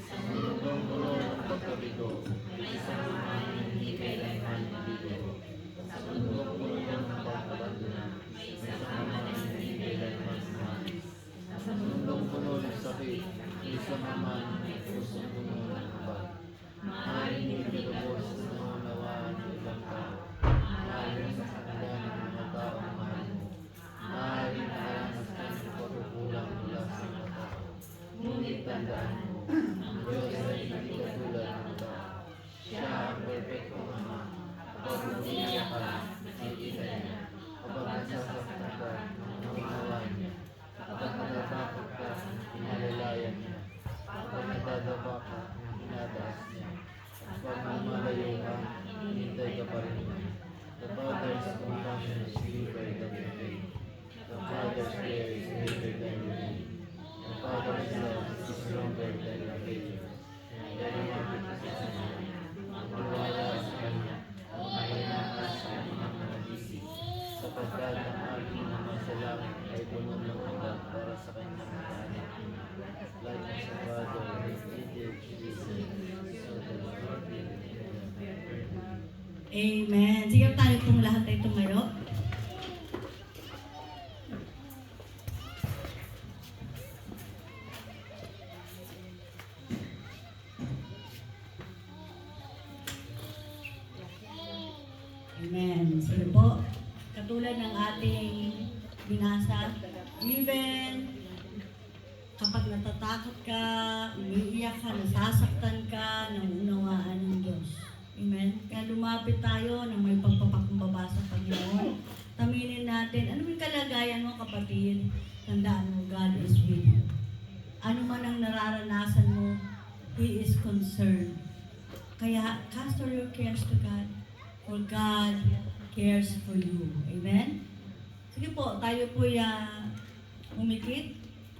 Sa mundong puno ng pagkabigo, may samahan hindi kailanman mabigo. Sa mundong puno ng pagkabandona, may samahan hindi kailanman mahalis. Sa mundong puno ng sakit, may samahan may pusong puno ng habag. Maaaring hindi lubos na maunawaan ng ibang tao. Maaaring sa kanila ng mga taong mahal mo. Maaaring nakaranas ka ng pagkukulang mula sa mga tao. Ngunit tandaan mo, ang Diyos ay hindi katulad ng tao. Amen. Sige tayo pong lahat ay tumayo. Amen. Sige po. Katulad ng ating binasa, even kapag natatakot ka, umiiyak ka, nasasaktan ka, nauunawaan ng Diyos. Amen? Kaya lumapit tayo ng may pagpapakumbaba sa Panginoon. Taminin natin, ano yung kalagayan mo kapatid? Tandaan mo, God is with you. Ano man ang nararanasan mo, He is concerned. Kaya cast all your cares to God, for God cares for you. Amen? Sige po, tayo po umikit.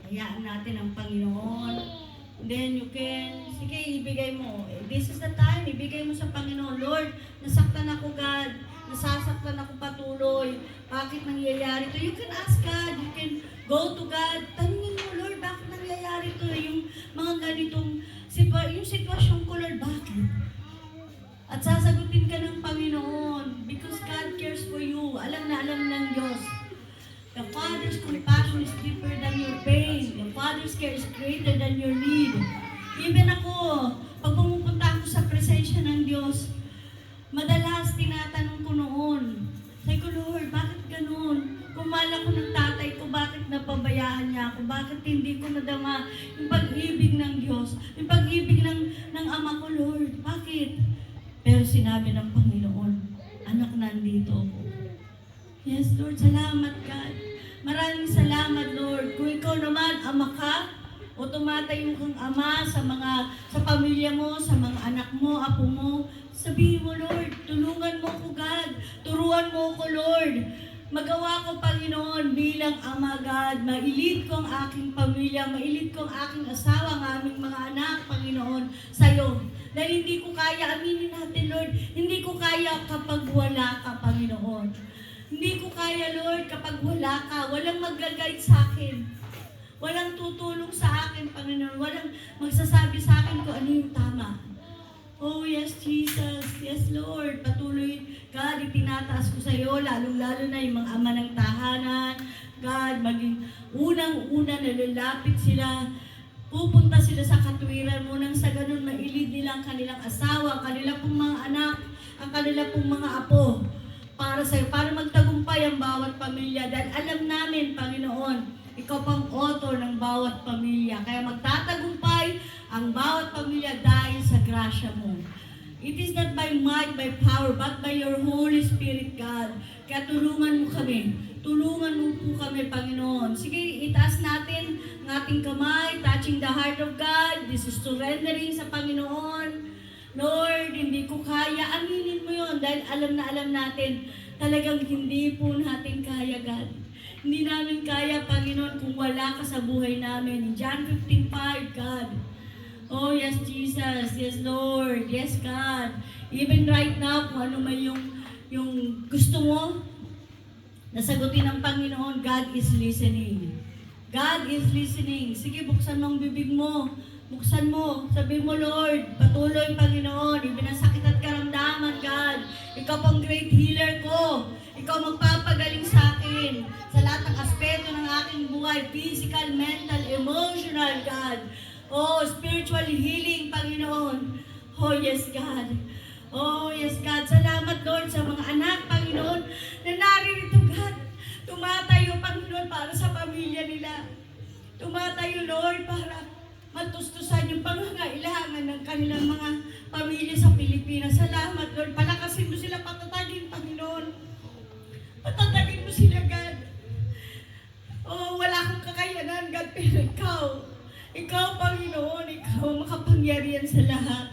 Hayaan natin ang Panginoon. Then you can, sige, ibigay mo. This is the time, ibigay mo sa Panginoon. Lord, nasaktan ako, God. Nasasaktan ako patuloy. Bakit nangyayari ito? You can ask God. You can go to God. Tanungin mo, Lord, bakit nangyayari ito? Yung mga ganitong, yung sitwasyon ko, Lord, bakit? At sasagutin ka ng Panginoon because God cares for you. Alam na alam ng Diyos. The Father's compassion is deeper than your pain. The Father's care is greater than your need. Even ako, pag pumupunta ako sa presensya ng Diyos, madalas tinatanong ko noon, sabi ko, Lord, bakit ganun? Kumala ko ng tatay ko, bakit napabayaan niya ako? Bakit hindi ko nadama yung pag-ibig ng Diyos? Yung pag-ibig ng Ama ko, Lord, bakit? Pero sinabi ng Panginoon, anak, nandito ako. Yes, Lord, salamat, God. Maraming salamat, Lord. Kung ikaw naman, ama ka, o tumatayo kang ama sa pamilya mo, sa mga anak mo, apo mo, sabihin mo, Lord, tulungan mo ko, God. Turuan mo ko, Lord. Magawa ko, Panginoon, bilang ama, God. Mailid ko ang aking pamilya, mailid ko ang aking asawa, ang aming mga anak, Panginoon, sa'yo. Dahil hindi ko kaya, aminin natin, Lord, hindi ko kaya kapag wala ka, Panginoon. Hindi ko kaya, Lord, kapag wala ka. Walang mag-guide sa akin. Walang tutulong sa akin, Panginoon. Walang magsasabi sa akin kung ano yung tama. Oh, yes, Jesus. Yes, Lord. Patuloy, God, itinataas ko sa iyo, lalong-lalo na yung mga ama ng tahanan. God, maging unang-una nalalapit sila. Pupunta sila sa katwiran mo nang sa ganun mailid nila ang kanilang asawa, ang kanilang pong mga anak, ang kanilang pong mga apo. Para sa'yo, para magtagumpay ang bawat pamilya. Dahil alam namin, Panginoon, ikaw pang author ng bawat pamilya. Kaya magtatagumpay ang bawat pamilya dahil sa grasya mo. It is not by might, by power, but by your Holy Spirit, God. Kaya tulungan mo kami. Tulungan mo po kami, Panginoon. Sige, itaas natin ang ating kamay, touching the heart of God. This is surrendering sa Panginoon. Lord, hindi ko kaya. Aminin mo yun dahil alam na alam natin talagang hindi po natin kaya, God. Hindi namin kaya, Panginoon, kung wala ka sa buhay namin. In John 15:5, God. Oh, yes, Jesus. Yes, Lord. Yes, God. Even right now, kung ano man yung gusto mo, nasagutin ng Panginoon, God is listening. God is listening. Sige, buksan mo ang bibig mo. Buksan mo. Sabi mo, Lord, patuloy, Panginoon. Ibinasakit at karamdaman, God. Ikaw pang great healer ko. Ikaw magpapagaling sa akin sa lahat ng aspeto ng aking buhay. Physical, mental, emotional, God. Oh, spiritual healing, Panginoon. Oh, yes, God. Oh, yes, God. Salamat, Lord, sa mga anak, Panginoon, na naririto, God. Tumatayo, Panginoon, para sa pamilya nila. Tumatayo, Lord, para matustusan yung pangangailangan ng kanilang mga pamilya sa Pilipinas. Salamat, Lord. Palakasin mo sila, patatagin, Panginoon. Patatagin mo sila, God. Oh, wala akong kakayanan, God, pero ikaw, Panginoon, ikaw makapangyarihan sa lahat.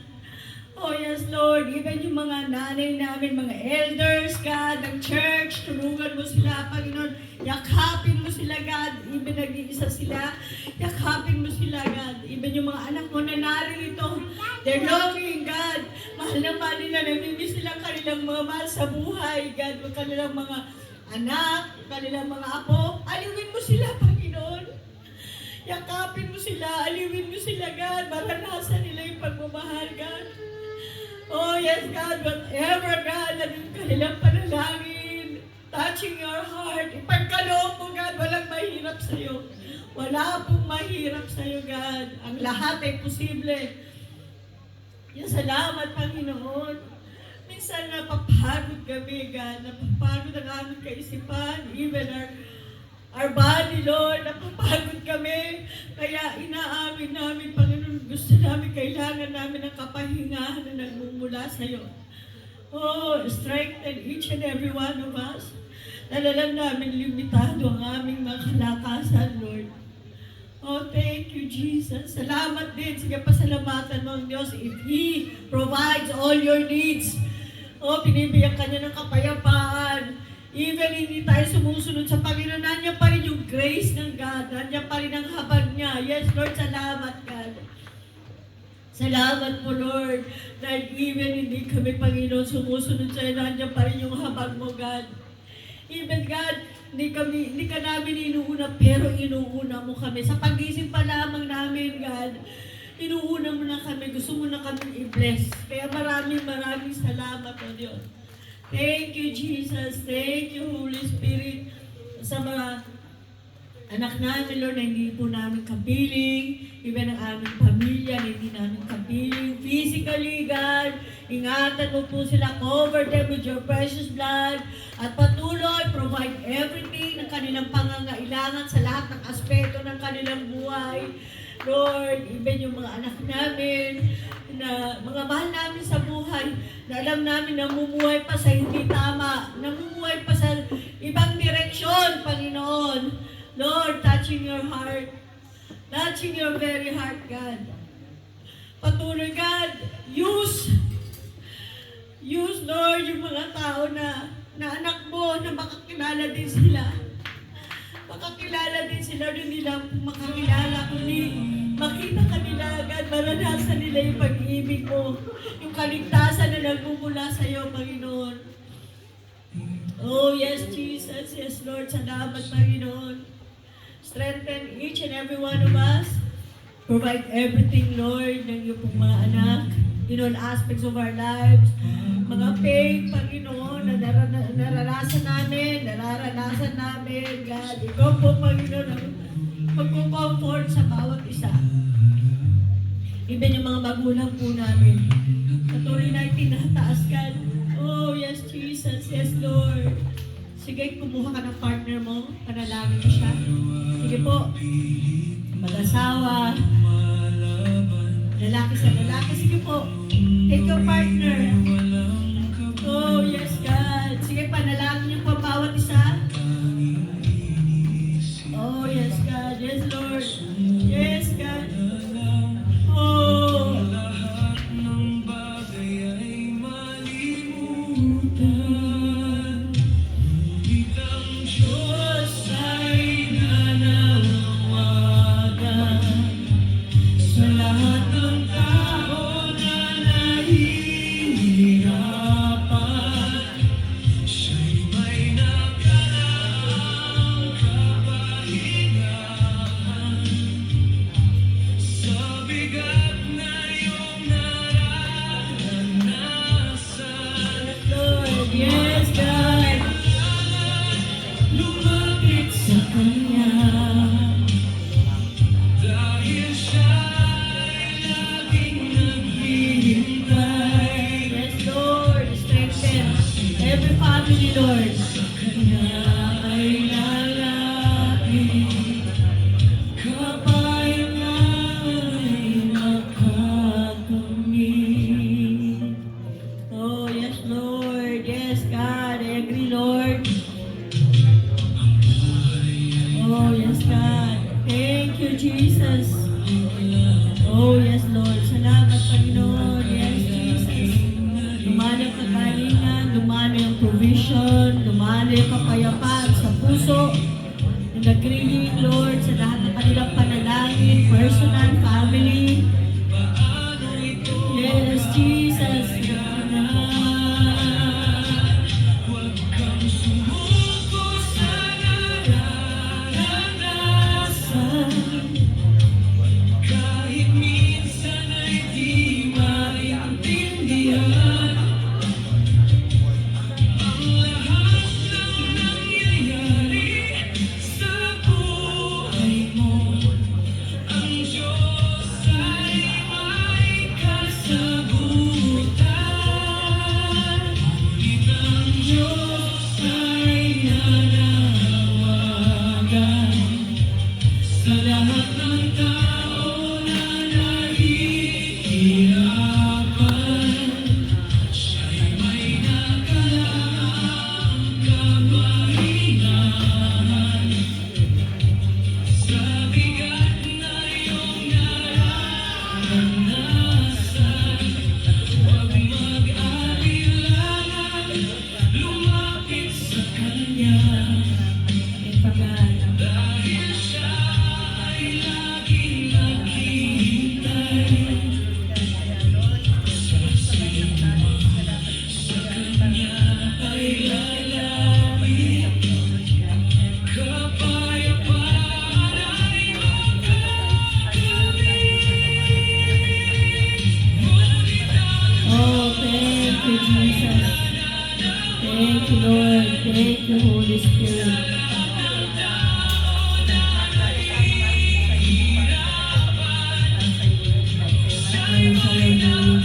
Oh, yes, Lord. Even yung mga nanay namin, mga elders, God, ng church, tulungan mo sila, Panginoon. Yakapin mo sila, God. Even nag-iisa sila, yakapin mo sila, God. Even yung mga anak mo na naririto, they're longing, God. Mahal na mahal nila, namimiss sila kanilang mga mahal sa buhay, God. Kanilang mga anak, kanilang mga apo. Aliwin mo sila, Panginoon. Yakapin mo sila, aliwin mo sila, God. Maranasan nila yung pagmamahal, God. Oh, yes, God, whatever, God, ano yung kanilang panalangin, touching your heart, ipagkaloob mo, God, walang mahirap sa'yo. Wala pong mahirap sa'yo, God. Ang lahat ay posible. Kaya salamat, Panginoon. Minsan napapagod kami, God. Napapagod ang aming kaisipan, even our body, Lord. Napapagod kami. Kaya inaamin namin, Panginoon, gusto namin, kailangan namin ng kapahingahan na nagmumula sa iyo. Oh, strengthen each and every one of us. Nalalang namin limitado ang aming mga kalakasan, Lord. Oh, thank you, Jesus. Salamat din. Sige, pasalamatan mo ang Diyos if He provides all your needs. Oh, pinibigyan ka niya ng kapayapaan. Even hindi tayo sumusunod sa Panginoon, nandiyan pa rin yung grace ng God. Nandiyan pa rin ang habag niya. Yes, Lord, salamat, God. Salamat po, Lord. Dahil even hindi kami, Panginoon, sumusunod sa'yo, nandiyan pa rin yung habag mo, God. Even, God, hindi ka namin inuuna, pero inuuna mo kami. Sa pag-isip pa lamang namin, God, inuuna mo na kami. Gusto mo na kami i-bless. Kaya maraming salamat, O Diyos. Thank you, Jesus. Thank you, Holy Spirit. Sa mga anak namin, Lord, na hindi po namin kapiling. Even ang aming pamilya, na hindi namin kapiling. Physically, God, ingatan mo po sila. Cover them with your precious blood. At patuloy, provide everything ng kanilang pangangailangan sa lahat ng aspeto ng kanilang buhay. Lord, even yung mga anak namin, na mga mahal namin sa buhay, na alam namin namumuhay pa sa hindi tama, namumuhay pa sa ibang direksyon, Panginoon. Lord, touching your heart, touching your very heart, God. Patuloy, God, use, Lord, yung mga tao na anak mo, na makakilala din sila. Makakilala din sila, hindi lang makakilala, kundi makita kanila agad, maranasan nila yung pag-ibig mo, yung kaligtasan na nagmumula sa iyo, Panginoon. Oh, yes, Jesus. Yes, Lord. Salamat, Panginoon. Strengthen each and every one of us. Provide everything, Lord, ng iyong pong mga anak in all aspects of our lives. Mga pain, Panginoon, na naranasan namin, God. Ikaw po, Panginoon, ang magko-comfort sa bawat isa. Even yung mga magulang po namin. Patuloy na tinataas, God. Oh, yes, Jesus. Yes, Lord. Sige, kumuha ka ng partner mo. Panalangin mo siya. Sige po. Mag-asawa. Lalaki sa lalaki. Sige po. Take your partner. Oh, yes, God. Sige, panalangin niyo po bawat isa. Oh, yes, God. Yes, Lord. Yes, God. Oh. Diyos ay nanawagan sa lahat ng tao na nahihirapan. Siya'y may nakaraang kapahingahan sa bigat na iyong nararanasan. Lord, yes, God. Lumapit sa Kanya dahil siya'y laging naghihintay. Yes, Lord, strengthen every family, Lord. Sa Kanya ay lalapit kapag ay makakamit. Oh, yes, Lord. Yes, God. I agree, Lord. Oh, yes, God. Thank you, Jesus. Oh, yes, Lord. Salamat, Panginoon. Yes, Jesus. Dumali ang kagalingan, dumali ang provision, dumali ang kapayapaan sa puso. And agreeing, Lord, sa lahat ng kanilang panalangin, personal, family. Yes, Jesus. Huwag kang sumuko sa naranasan. Kahit minsan ay di maintindihan. Thank you, Holy Spirit. I surrender, Lord.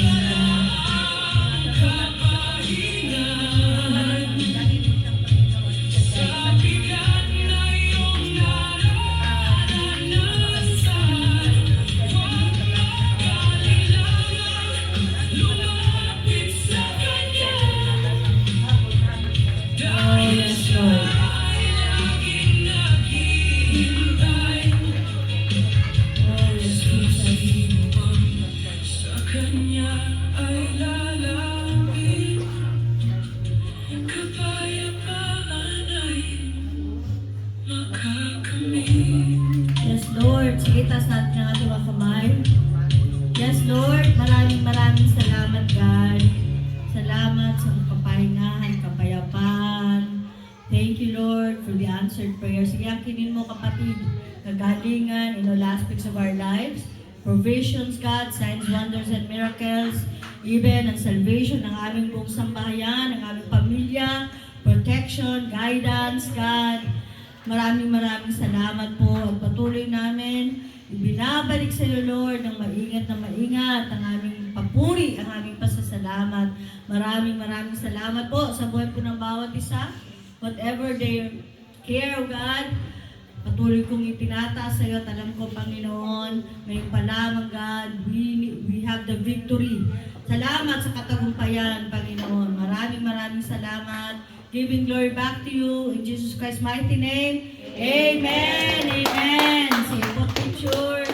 Oh, yes, Lord. Oh, yes, Jesus. Sa Kanya ay lalapit, kapayapaan ay makakamit. Yes, Lord. Sige, taas natin ang ating mga kamay. Yes, Lord. Maraming salamat, God. Salamat sa kapahingahan, kapayapaan. Thank you, Lord, for the answered prayers. Sige, akinin mo, kapatid, kagalingan in all aspects of our lives. Provisions, God, signs, wonders, and miracles. Even ang salvation ng aming buong sambahayan, ng aming pamilya, protection, guidance, God. Maraming salamat po at patuloy namin ibinabalik sa iyo, Lord, ng maingat ang aming papuri, ang aming pasasalamat. Maraming salamat po sa buhay po ng bawat isa. Whatever they care, oh God, patuloy kong itinataas sa iyo at alam ko, Panginoon, ngayon pa lamang, God, we have the victory. Salamat sa katagumpayan, Panginoon. Maraming salamat. Giving glory back to you in Jesus Christ's mighty name. Amen. Amen. Say po, picture.